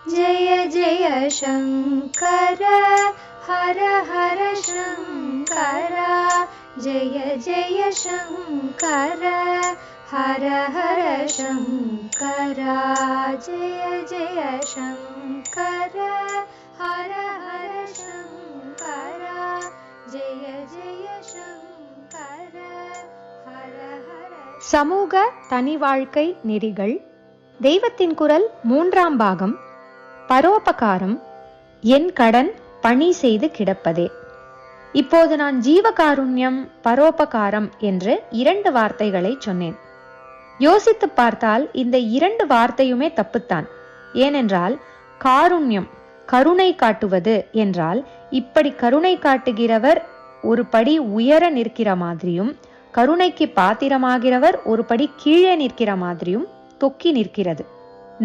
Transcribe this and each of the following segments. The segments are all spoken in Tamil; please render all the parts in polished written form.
जय जय शङ्कर हर हर शङ्कर जय जय शङ्कर हर हर शङ्कर जय जय शङ्कर हर हर शङ्कर जय जय शङ्कर हर हर. சமூக தனி வாழ்க்கை நெறிகள். தெய்வத்தின் குரல் 3ஆம் பாகம். பரோபகாரம். என் கடன் பணி செய்து கிடப்பதே. இப்போது நான் ஜீவகாருண்யம், பரோபகாரம் என்று 2 வார்த்தைகளை சொன்னேன். யோசித்து பார்த்தால் இந்த 2 வார்த்தையுமே தப்புத்தான். ஏனென்றால் காருண்யம், கருணை காட்டுவது என்றால் இப்படி கருணை காட்டுகிறவர் ஒரு படி உயர நிற்கிற மாதிரியும், கருணைக்கு பாத்திரமாகிறவர் ஒரு படி கீழே நிற்கிற மாதிரியும் தொக்கி நிற்கிறது.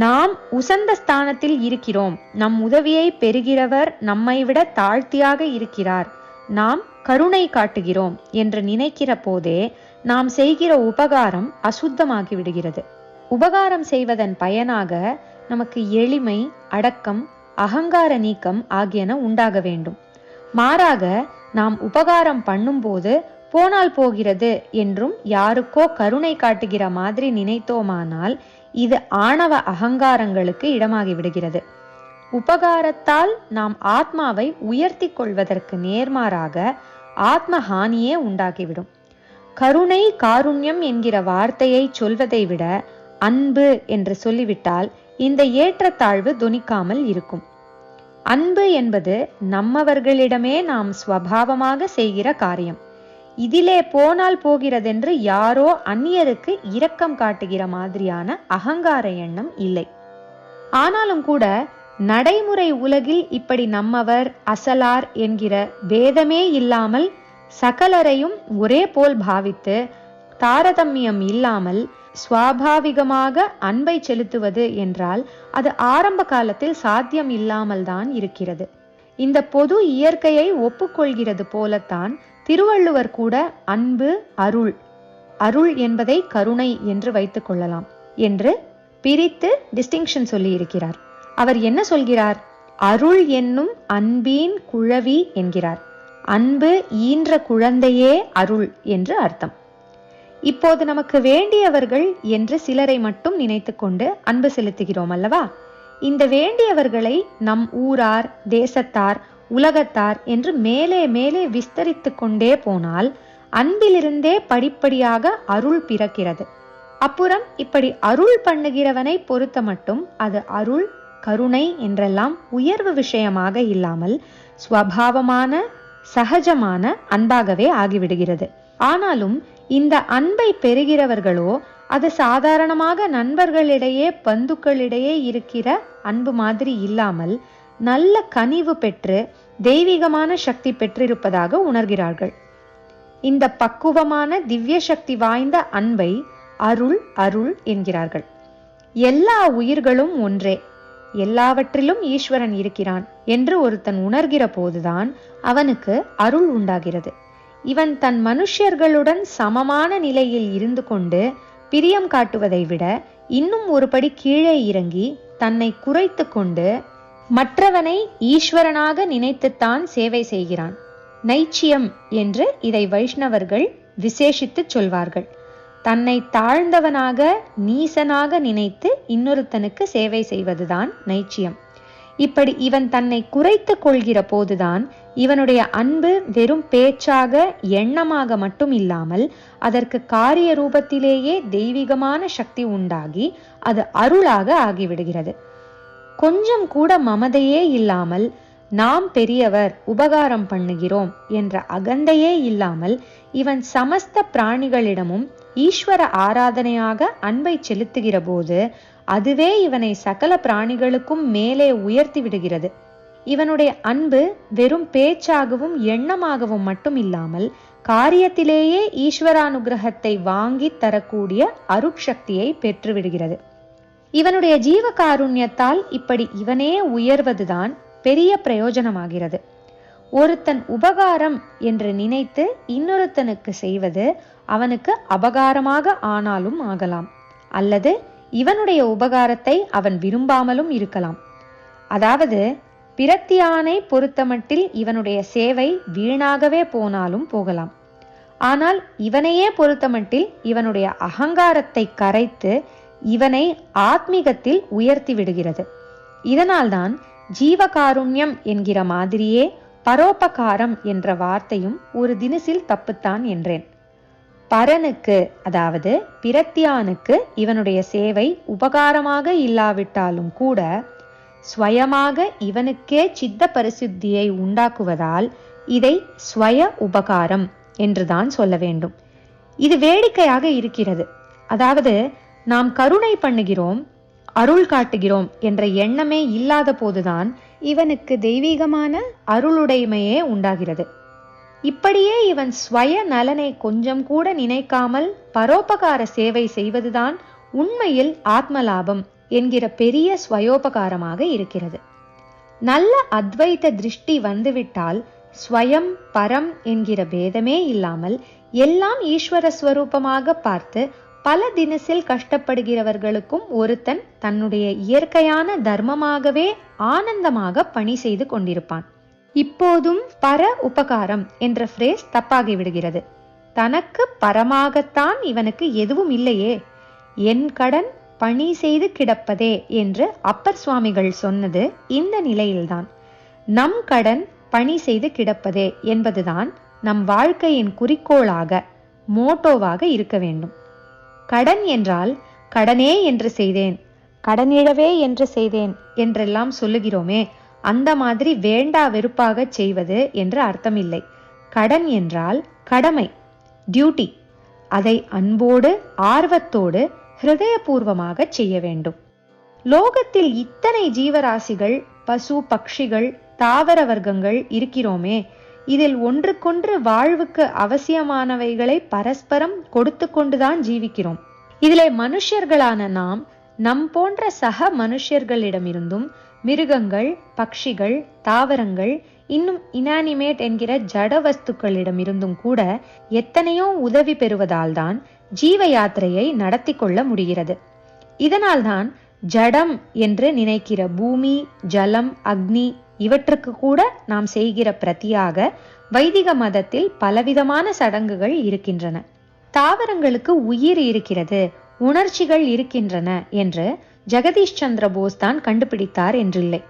நாம் உசந்த ஸ்தானத்தில் இருக்கிறோம், நம் உதவியை பெறுகிறவர் நம்மை விட தாழ்த்தியாக இருக்கிறார், நாம் கருணை காட்டுகிறோம் என்று நினைக்கிற போதே நாம் செய்கிற உபகாரம் அசுத்தமாகி விடுகிறது. உபகாரம் செய்வதன் பயனாக நமக்கு எளிமை, அடக்கம், அகங்கார நீக்கம் ஆகியன உண்டாக வேண்டும். மாறாக நாம் உபகாரம் பண்ணும்போது போனால் போகிறது என்றும் யாருக்கோ கருணை காட்டுகிற மாதிரி நினைத்தோமானால் இது ஆணவ அகங்காரங்களுக்கு இடமாகி விடுகிறது. உபகாரத்தால் நாம் ஆத்மாவை உயர்த்தி கொள்வதற்கு நேர்மாறாக ஆத்ம ஹானியே உண்டாகிவிடும். கருணை, காருண்யம் என்கிற வார்த்தையை சொல்வதை விட அன்பு என்று சொல்லிவிட்டால் இந்த ஏற்றத்தாழ்வு தொனிக்காமல் இருக்கும். அன்பு என்பது நம்மவர்களிடமே நாம் ஸ்வபாவமாக செய்கிற காரியம். இதிலே போனால் போகிறதென்று யாரோ அந்நியருக்கு இரக்கம் காட்டுகிற மாதிரியான அகங்கார எண்ணம் இல்லை. ஆனாலும் கூட நடைமுறை உலகில் இப்படி நம்மவர் அசலார் என்கிற பேதமே இல்லாமல் சகலரையும் ஒரே போல் பாவித்து தாரதமியம் இல்லாமல் சுவாபாவிகமாக அன்பை செலுத்துவது என்றால் அது ஆரம்ப காலத்தில் சாத்தியம் இல்லாமல் தான் இருக்கிறது. இந்த பொது இயற்கையை ஒப்புக்கொள்கிறது போலத்தான் திருவள்ளுவர் கூட அன்பு, அருள், அருள் என்பதை கருணை என்று வைத்துக் கொள்ளலாம் என்று பிரித்து டிஸ்டிங்ஷன் சொல்லி இருக்கிறார். அவர் என்ன சொல்கிறார்? அருள் என்னும் அன்பின் குழவி என்கிறார். அன்பு ஈன்ற குழந்தையே அருள் என்று அர்த்தம். இப்போது நமக்கு வேண்டியவர்கள் என்று சிலரை மட்டும் நினைத்து கொண்டு அன்பு செலுத்துகிறோம் அல்லவா? இந்த வேண்டியவர்களை நம் ஊரார், தேசத்தார், உலகத்தார் என்று மேலே மேலே விஸ்தரித்து கொண்டே போனால் அன்பிலிருந்தே படிப்படியாக அருள் பிறக்கிறது. அப்புறம் இப்படி அருள் பண்ணுகிறவனை பொறுத்த மட்டும் அது அருள், கருணை என்றெல்லாம் உயர்வு விஷயமாக இல்லாமல் ஸ்வபாவமான சகஜமான அன்பாகவே ஆகிவிடுகிறது. ஆனாலும் இந்த அன்பை பெறுகிறவர்களோ அது சாதாரணமாக நண்பர்களிடையே, பந்துக்களிடையே இருக்கிற அன்பு மாதிரி இல்லாமல் நல்ல கனிவு பெற்று தெய்வீகமான சக்தி பெற்றிருப்பதாக உணர்கிறார்கள். இந்த பக்குவமான திவ்ய சக்தி வாய்ந்த அன்பை அருள், அருள் என்கிறார்கள். எல்லா உயிர்களும் ஒன்றே, எல்லாவற்றிலும் ஈஸ்வரன் இருக்கிறான் என்று ஒருத்தன் உணர்கிற போதுதான் அவனுக்கு அருள் உண்டாகிறது. இவன் தன் மனுஷர்களுடன் சமமான நிலையில் இருந்து கொண்டு பிரியம் காட்டுவதை விட இன்னும் ஒரு படி கீழே இறங்கி தன்னை குறைத்து கொண்டு மற்றவனை ஈஸ்வரனாக நினைத்துத்தான் சேவை செய்கிறான். நைச்சியம் என்று இதை வைஷ்ணவர்கள் விசேஷித்து சொல்வார்கள். தன்னை தாழ்ந்தவனாக, நீசனாக நினைத்து இன்னொருத்தனுக்கு சேவை செய்வதுதான் நைச்சியம். இப்படி இவன் தன்னை குறைத்து கொள்கிற போதுதான் இவனுடைய அன்பு வெறும் பேச்சாக, எண்ணமாக மட்டும் இல்லாமல் அதற்கு காரிய ரூபத்திலேயே தெய்வீகமான சக்தி உண்டாகி அது அருளாக ஆகிவிடுகிறது. கொஞ்சம் கூட மமதையே இல்லாமல் நாம் பெரியவர், உபகாரம் பண்ணுகிறோம் என்ற அகந்தையே இல்லாமல் இவன் சமஸ்த பிராணிகளிடமும் ஈஸ்வர ஆராதனையாக அன்பை செலுத்துகிற போது அதுவே இவனை சகல பிராணிகளுக்கும் மேலே உயர்த்தி விடுகிறது. இவனுடைய அன்பு வெறும் பேச்சாகவும் எண்ணமாகவும் மட்டும் இல்லாமல் காரியத்திலேயே ஈஸ்வரானுகிரகத்தை வாங்கி தரக்கூடிய அருட்சக்தியை பெற்றுவிடுகிறது. இவனுடைய ஜீவகாருண்யத்தால் இப்படி இவனே உயர்வதுதான் பெரிய பிரயோஜனமாகிறது. ஒருத்தன் உபகாரம் என்று நினைத்து இன்னொருத்தனுக்கு செய்வது அவனுக்கு அபகாரமாக ஆனாலும் ஆகலாம், அல்லது இவனுடைய உபகாரத்தை அவன் விரும்பாமலும் இருக்கலாம். அதாவது பிரத்தியானை பொறுத்தமட்டில் இவனுடைய சேவை வீணாகவே போனாலும் போகலாம். ஆனால் இவனையே பொறுத்தமட்டில் இவனுடைய அகங்காரத்தை கரைத்து இவனை ஆத்மீகத்தில் உயர்த்தி விடுகிறது. இதனால்தான் ஜீவகாருண்யம் என்கிற மாதிரியே பரோபகாரம் என்ற வார்த்தையும் ஒரு தினசில் தப்புத்தான் என்றேன். பரனுக்கு, அதாவது பிரத்தியானுக்கு இவனுடைய சேவை உபகாரமாக இல்லாவிட்டாலும் கூட ஸ்வயமாக இவனுக்கே சித்த பரிசுத்தியை உண்டாக்குவதால் இதை ஸ்வய உபகாரம் என்றுதான் சொல்ல வேண்டும். இது வேடிக்கையாக இருக்கிறது. அதாவது நாம் கருணை பண்ணுகிறோம், அருள் காட்டுகிறோம் என்ற எண்ணமே இல்லாத போதுதான் இவனுக்கு தெய்வீகமான அருளுடைமையே உண்டாகிறது. இப்படியே இவன் ஸ்வய நலனை கொஞ்சம் கூட நினைக்காமல் பரோபகார சேவை செய்வதுதான் உண்மையில் ஆத்மலாபம் என்கிற பெரிய ஸ்வயோபகாரமாக இருக்கிறது. நல்ல அத்வைத திருஷ்டி வந்துவிட்டால் ஸ்வயம் பரம் என்கிற பேதமே இல்லாமல் எல்லாம் ஈஸ்வர ஸ்வரூபமாக பார்த்து பல தினசில் கஷ்டப்படுகிறவர்களுக்கும் ஒருத்தன் தன்னுடைய இயற்கையான தர்மமாகவே ஆனந்தமாக பணி செய்து கொண்டிருப்பான். இப்போதும் பர உபகாரம் என்ற ஃப்ரேஸ் தப்பாகி விடுகிறது. தனக்கு பரமாகத்தான் இவனுக்கு எதுவும் இல்லையே, என் கடன் பணி செய்து கிடப்பதே என்று அப்பர் சுவாமிகள் சொன்னது இந்த நிலையில்தான். நம் கடன் பணி செய்து கிடப்பதே என்பதுதான் நம் வாழ்க்கையின் குறிக்கோளாக, மோட்டோவாக இருக்க வேண்டும். கடன் என்றால் கடனே என்று செய்தேன், கடனிழவே என்று செய்தேன் என்றெல்லாம் சொல்லுகிறோமே, அந்த மாதிரி வேண்டா வெறுப்பாக செய்வது என்று அர்த்தமில்லை. கடன் என்றால் கடமை, டியூட்டி. அதை அன்போடு ஆர்வத்தோடு ஹிருதயபூர்வமாக செய்ய வேண்டும். லோகத்தில் இத்தனை ஜீவராசிகள், பசு பட்சிகள், தாவர வர்க்கங்கள் இருக்கிறோமே, இதில் ஒன்றுக்கொன்று வாழ்வுக்கு அவசியமானவைகளை பரஸ்பரம் கொடுத்து கொண்டுதான் ஜீவிக்கிறோம். இதிலே மனுஷர்களான நாம் நம் போன்ற சக மனுஷர்களிடமிருந்தும் மிருகங்கள், பட்சிகள், தாவரங்கள், இன்னும் இனானிமேட் என்கிற ஜட வஸ்துக்களிடமிருந்தும் கூட எத்தனையோ உதவி பெறுவதால் தான் ஜீவ யாத்திரையை நடத்தி கொள்ள முடிகிறது. இதனால்தான் ஜடம் என்று நினைக்கிற பூமி, ஜலம், அக்னி இவற்றுக்கு கூட நாம் செய்கிற பிரதியாக வைதிக மதத்தில் பலவிதமான சடங்குகள் இருக்கின்றன. தாவரங்களுக்கு உயிர் இருக்கிறது, உணர்ச்சிகள் இருக்கின்றன என்று ஜெகதீஷ் சந்திர போஸ் தான் கண்டுபிடித்தார் என்றில்லை.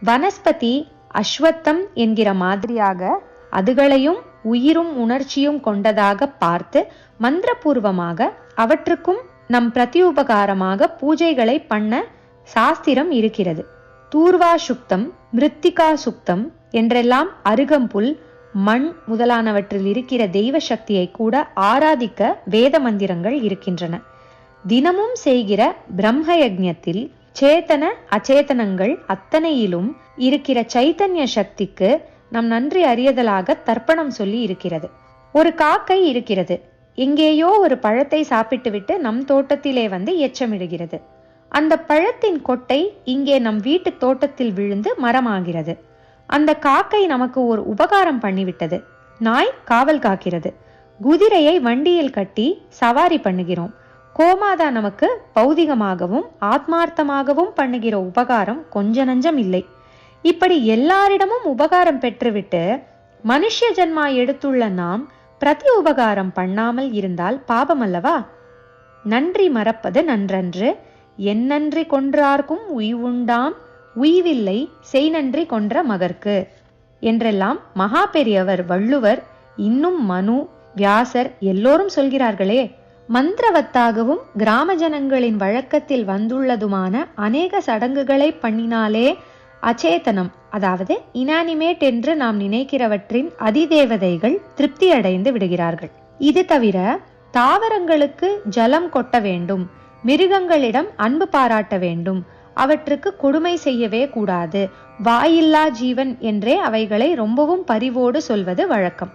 வனஸ்பதி, அஸ்வத்தம் என்கிற மாதிரியாக அதுகளையும் உயிரும் உணர்ச்சியும் கொண்டதாக பார்த்து மந்திரபூர்வமாக அவற்றுக்கும் நம் பிரதியுபகாரமாக பூஜைகளை பண்ண சாஸ்திரம் இருக்கிறது. தூர்வா சுக்தம், மிருத்திகா சுக்தம் என்றெல்லாம் அருகம்புல், மண் முதலானவற்றில் இருக்கிற தெய்வ சக்தியை கூட ஆராதிக்க வேத மந்திரங்கள் இருக்கின்றன. தினமும் செய்கிற பிரம்ம யஜ்ஞத்தில் சேத்தன அச்சேதனங்கள் அத்தனையிலும் இருக்கிற சைத்தன்ய சக்திக்கு நம் நன்றி அறியதலாக தர்ப்பணம் சொல்லி இருக்கிறது. ஒரு காக்கை இருக்கிறது, எங்கேயோ ஒரு பழத்தை சாப்பிட்டுவிட்டு நம் தோட்டத்திலே வந்து எச்சமிடுகிறது. அந்த பழத்தின் கொட்டை இங்கே நம் வீட்டு தோட்டத்தில் விழுந்து மரமாகிறது. அந்த காக்கை நமக்கு ஒரு உபகாரம் பண்ணிவிட்டது. நாய் காவல் காக்கிறது. குதிரையை வண்டியில் கட்டி சவாரி பண்ணுகிறோம். கோமாதா நமக்கு பௌதிகமாகவும் ஆத்மார்த்தமாகவும் பண்ணுகிற உபகாரம் கொஞ்ச நஞ்சம் இல்லை. இப்படி எல்லாரிடமும் உபகாரம் பெற்றுவிட்டு மனுஷ ஜன்மா எடுத்துள்ள நாம் பிரதி உபகாரம் பண்ணாமல் இருந்தால் பாபம் அல்லவா? நன்றி மறப்பது நன்றன்று, என் நன்றி கொன்றார்க்கும் உய்வுண்டாம், உய்வில்லை செய் நன்றி கொன்ற மகர்க்கு என்றெல்லாம் மகா பெரியவர் வள்ளுவர், இன்னும் மனு, வியாசர் எல்லோரும் சொல்கிறார்களே. மந்திரவத்தாகவும் கிராம ஜனங்களின் வழக்கத்தில் வந்துள்ளதுமான அநேக சடங்குகளை பண்ணினாலே அச்சேதனம், அதாவது இனானிமேட் என்று நாம் நினைக்கிறவற்றின் அதிதேவதைகள் திருப்தி அடைந்து விடுகிறார்கள். இது தவிர தாவரங்களுக்கு ஜலம் கொட்ட வேண்டும், மிருகங்களிடம் அன்பு பாராட்ட வேண்டும், அவற்றுக்கு கொடுமை செய்யவே கூடாது, வாயில்லா ஜீவன் என்றே அவைகளை ரொம்பவும் பரிவோடு சொல்வது வழக்கம்.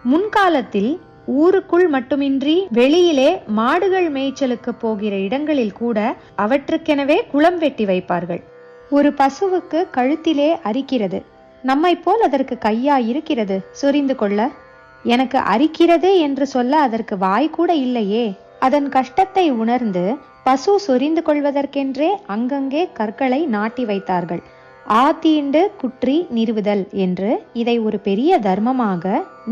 முன்காலத்தில் ஊருக்குள் மட்டுமின்றி வெளியிலே மாடுகள் மேய்ச்சலுக்கு போகிற இடங்களில் கூட அவற்றுக்கெனவே குளம் வெட்டி வைப்பார்கள். ஒரு பசுவுக்கு கழுத்திலே அரிக்கிறது, நம்மை போல் அதற்கு கையா இருக்கிறது சொரிந்து கொள்ள? எனக்கு அரிக்கிறது என்று சொல்ல அதற்கு வாய் கூட இல்லையே. அதன் கஷ்டத்தை உணர்ந்து பசு சொரிந்து கொள்வதற்கென்றே அங்கங்கே கற்களை நாட்டி வைத்தார்கள். ஆதீண்டு குற்றி நிறுவுதல் என்று இதை ஒரு பெரிய தர்மமாக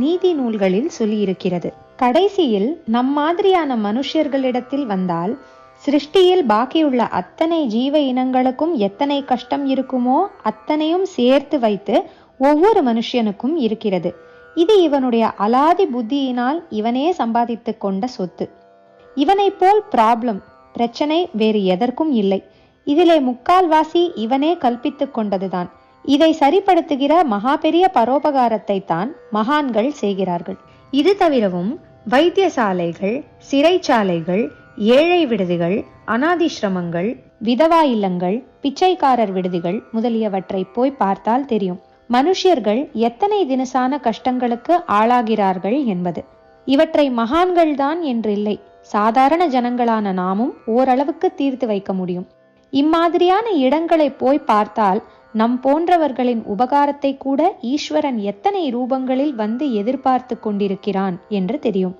நீதி நூல்களில் சொல்லியிருக்கிறது. கடைசியில் நம் மாதிரியான மனுஷர்களிடத்தில் வந்தால் சிருஷ்டியில் பாக்கியுள்ள அத்தனை ஜீவ இனங்களுக்கும் எத்தனை கஷ்டம் இருக்குமோ அத்தனையும் சேர்த்து வைத்து ஒவ்வொரு மனுஷனுக்கும் இருக்கிறது. இது இவனுடைய அலாதி புத்தியினால் இவனே சம்பாதித்து கொண்ட சொத்து. இவனை போல் பிரச்சனை வேறு எதற்கும் இல்லை. இதிலே முக்கால்வாசி இவனே கல்பித்து கொண்டதுதான். இதை சரிப்படுத்துகிற மகா பெரிய பரோபகாரத்தை தான் மகான்கள் செய்கிறார்கள். இது தவிரவும் வைத்தியசாலைகள், சிறைச்சாலைகள், ஏழை விடுதிகள், அநாதிஸ்ரமங்கள், விதவா இல்லங்கள், பிச்சைக்காரர் விடுதிகள் முதலியவற்றை போய் பார்த்தால் தெரியும் மனுஷர்கள் எத்தனை தினசான கஷ்டங்களுக்கு ஆளாகிறார்கள் என்பது. இவற்றை மகான்கள்தான் என்றில்லை, சாதாரண ஜனங்களான நாமும் ஓரளவுக்கு தீர்த்து வைக்க முடியும். இம்மாதிரியான இடங்களை போய் பார்த்தால் நம் போன்றவர்களின் உபகாரத்தை கூட ஈஸ்வரன் எத்தனை ரூபங்களில் வந்து எதிர்பார்த்து கொண்டிருக்கிறான் என்று தெரியும்.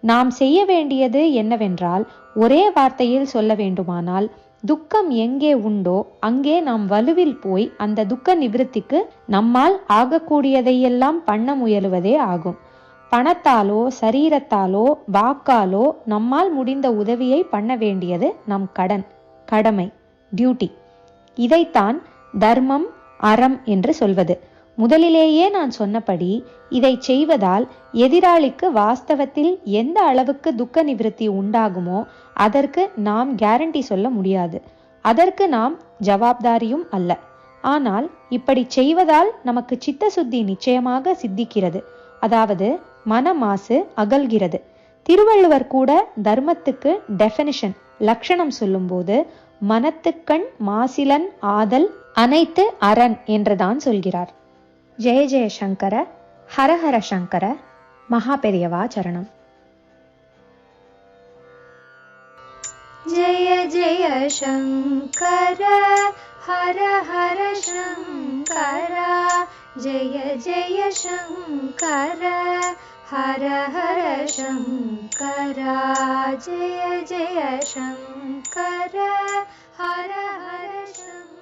நாம் செய்ய வேண்டியது என்னவென்றால், ஒரே வார்த்தையில் சொல்ல வேண்டுமானால், துக்கம் எங்கே உண்டோ அங்கே நாம் வலுவில் போய் அந்த துக்க நிவிருத்திக்கு நம்மால் ஆகக்கூடியதையெல்லாம் பண்ண முயலுவதே ஆகும். பணத்தாலோ சரீரத்தாலோ வாக்காலோ நம்மால் முடிந்த உதவியை பண்ண வேண்டியது நம் கடமை, டியூட்டி. இதைத்தான் தர்மம், அறம் என்று சொல்வது. முதலிலேயே நான் சொன்னபடி இதை செய்வதால் எதிராளிக்கு வாஸ்தவத்தில் எந்த அளவுக்கு துக்க நிவிருத்தி உண்டாகுமோ அதற்கு நாம் கேரண்டி சொல்ல முடியாது. அதற்கு நாம் ஜவாப்தாரியும் அல்ல. ஆனால் இப்படி செய்வதால் நமக்கு சித்த சுத்தி நிச்சயமாக சித்திக்கிறது. அதாவது மன மாசு அகல்கிறது. திருவள்ளுவர் கூட தர்மத்துக்கு டெஃபினிஷன், லட்சணம் சொல்லும்போது மனத்துக்கண் மாசிலன் ஆதல் அனைத்து அரண் என்றுதான் சொல்கிறார். ஜெய ஜெய சங்கர, ஹரஹர சங்கர, மகா பெரியவா சரணம். ஜெய ஜெய சங்கர, ஹர ஹர சங்கர, ஜெய ஜெய சங்கர, ஹர ஹர சங்கர, ஜெய ஜெய சங்கர, ஹர ஹர சங்கர.